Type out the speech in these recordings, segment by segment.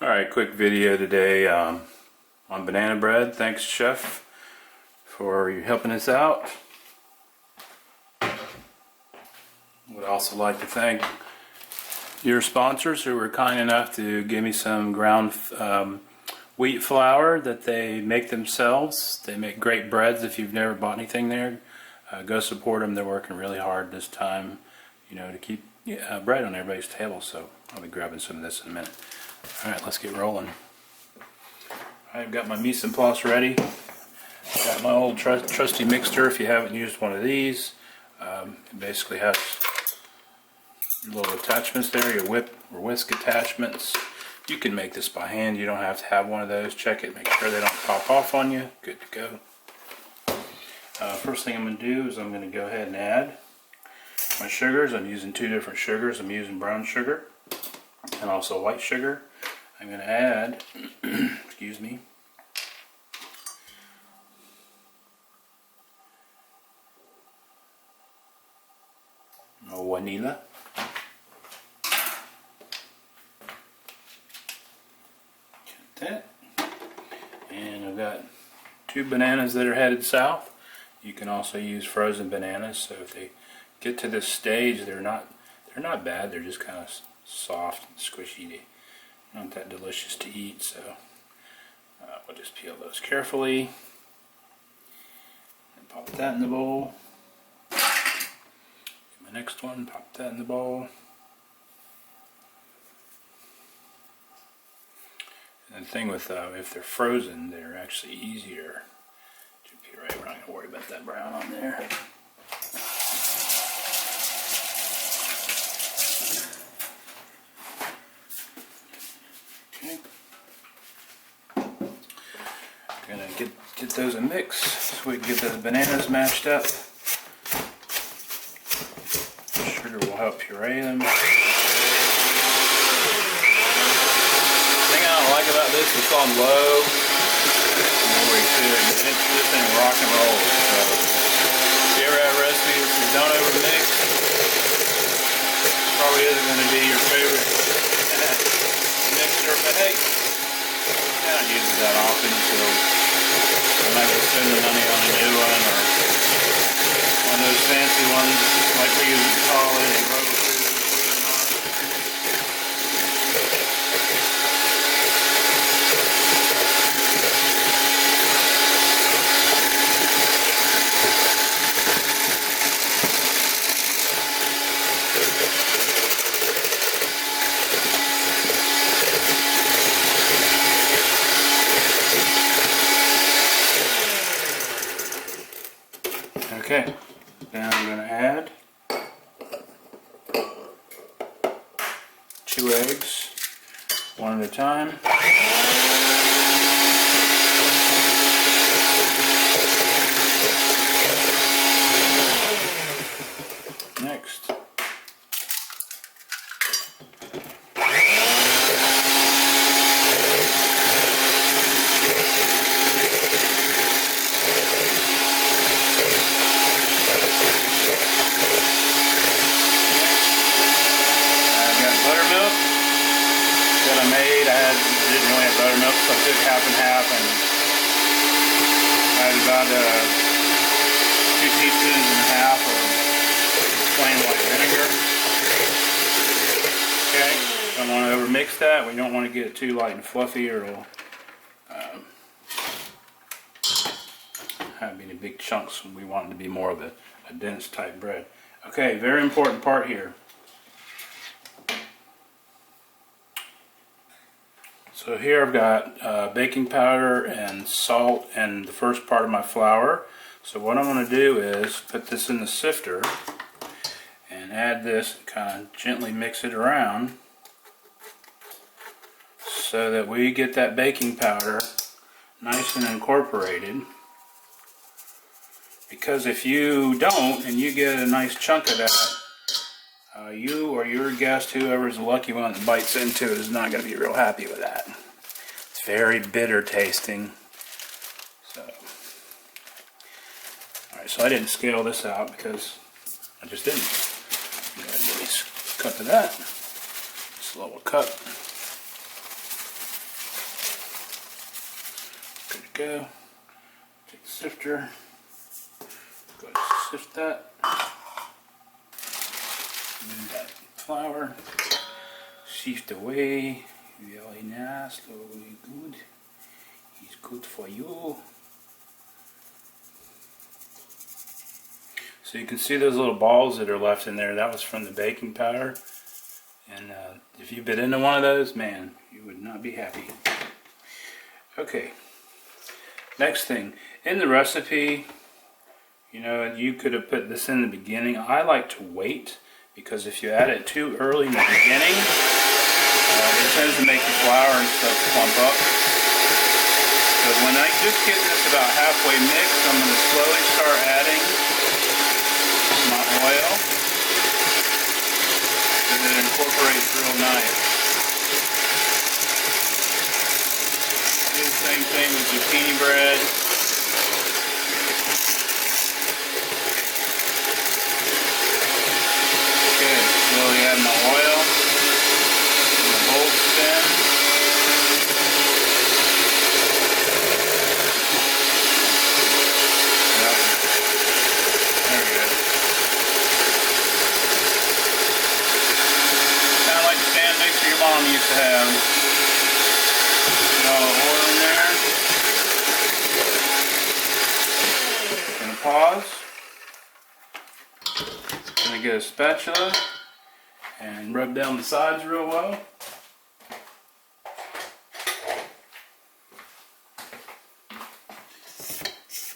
Alright, quick video today on banana bread. Thanks, Chef, for helping us out. Would also like to thank your sponsors who were kind enough to give me some ground wheat flour that they make themselves. They make great breads. If you've never bought anything there, go support them. They're working really hard this time, to keep bread on everybody's table. So I'll be grabbing some of this in a minute. Alright, let's get rolling. I've got my mise en place ready. Got my old trusty mixer. If you haven't used one of these, it basically has your little attachments there, your whip or whisk attachments. You can make this by hand. You don't have to have one of those. Check it, make sure they don't pop off on you. Good to go. First thing I'm going to do is I'm going to go ahead and add my sugars. I'm using two different sugars. I'm using brown sugar and also white sugar. I'm going to add, excuse me, vanilla. Get that. And I've got 2 bananas that are headed south. You can also use frozen bananas, so if they get to this stage, they're not bad. They're just kind of soft and squishy. Not that delicious to eat, so we'll just peel those carefully and pop that in the bowl. Get my next one, pop that in the bowl. And the thing with if they're frozen, they're actually easier to puree. We're not going to worry about that brown on there. Gonna get those a mix so we can get those bananas mashed up. Sugar will help puree them. The thing I don't like about this is it's on low. This thing rock and roll. So if you ever have a recipe that you don't over mix, probably isn't going to be your favorite mixture, but hey, I don't use it that often, so I'm not going to spend the money on a new one or one of those fancy ones like we use in college or road food. Okay, now I'm going to add 2 eggs, one at a time. Next. Didn't really have buttermilk, so I took half and half and added about 2 teaspoons and a half of plain white vinegar. Okay, don't want to overmix that. We don't want to get it too light and fluffy, or it'll have any big chunks. We want it to be more of a dense type bread. Okay, very important part here. So here I've got baking powder and salt and the first part of my flour. So what I'm going to do is put this in the sifter and add this and kind of gently mix it around so that we get that baking powder nice and incorporated. Because if you don't and you get a nice chunk of that, you or your guest, whoever's the lucky one that bites into it, is not going to be real happy with that. It's very bitter tasting. So, alright, so I didn't scale this out because I just didn't. Go ahead and at least cut to that. Just a little cut. go. Take the sifter. Go ahead and sift that. Move that flour. Sift away. Very nice. Very good. It's good for you. So you can see those little balls that are left in there. That was from the baking powder. And if you bit into one of those, man, you would not be happy. Okay. Next thing, in the recipe, you know, you could have put this in the beginning. I like to wait because if you add it too early in the beginning, it tends to make the flour and stuff clump up. So when I just get this about halfway mixed, I'm going to slowly start adding my oil so that it incorporates real nice. Do the same thing with zucchini bread. Okay, slowly add my oil. And the bowl spin. Yep. There we go. Kind of like the stand mixer your mom used to have. Put all the oil in there. Gonna pause. Gonna get a spatula and rub down the sides real well.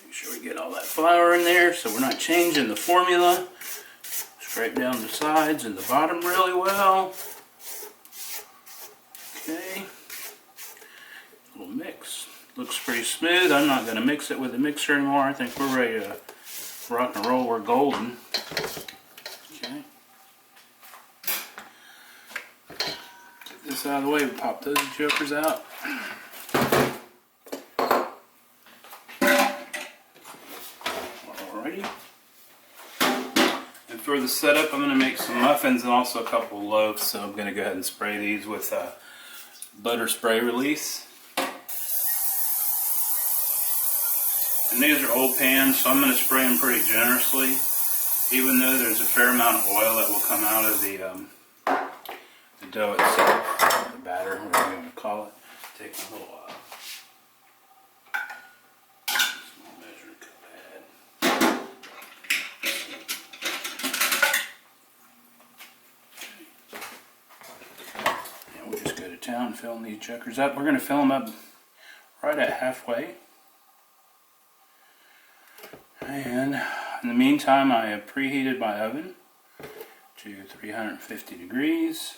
Make sure we get all that flour in there so we're not changing the formula. Scrape down the sides and the bottom really well. Okay. Little mix. Looks pretty smooth. I'm not going to mix it with a mixer anymore. I think we're ready to rock and roll. We're golden. Okay. Get this out of the way. We pop those jokers out. Alrighty. And for the setup, I'm going to make some muffins and also a couple of loaves. So I'm going to go ahead and spray these with butter spray release. And these are old pans, so I'm going to spray them pretty generously, even though there's a fair amount of oil that will come out of the dough itself, the batter, whatever you want to call it. Take my little small measuring cup pad. And we'll just go to town filling these jokers up. We're going to fill them up right at halfway. And in the meantime, I have preheated my oven to 350 degrees.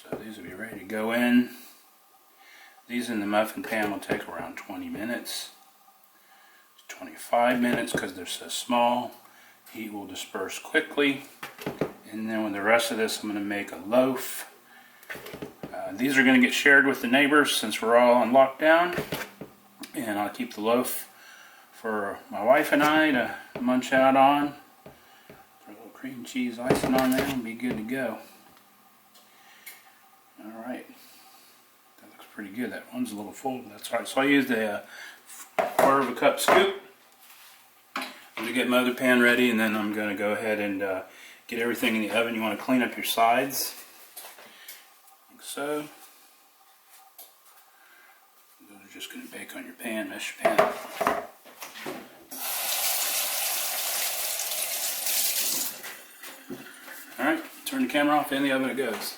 So these will be ready to go in. These in the muffin pan will take around 20 minutes. 25 minutes because they're so small. Heat will disperse quickly. And then with the rest of this, I'm going to make a loaf. These are going to get shared with the neighbors since we're all on lockdown. And I'll keep the loaf for my wife and I to munch out on. Throw a little cream cheese icing on there and be good to go. Alright. That looks pretty good. That one's a little full, but that's alright. So I used a quarter of a cup scoop. I'm going to get my other pan ready, and then I'm going to go ahead and get everything in the oven. You want to clean up your sides. Like so. Those are just going to bake on your pan, mesh your pan. Alright, turn the camera off, in the oven it goes.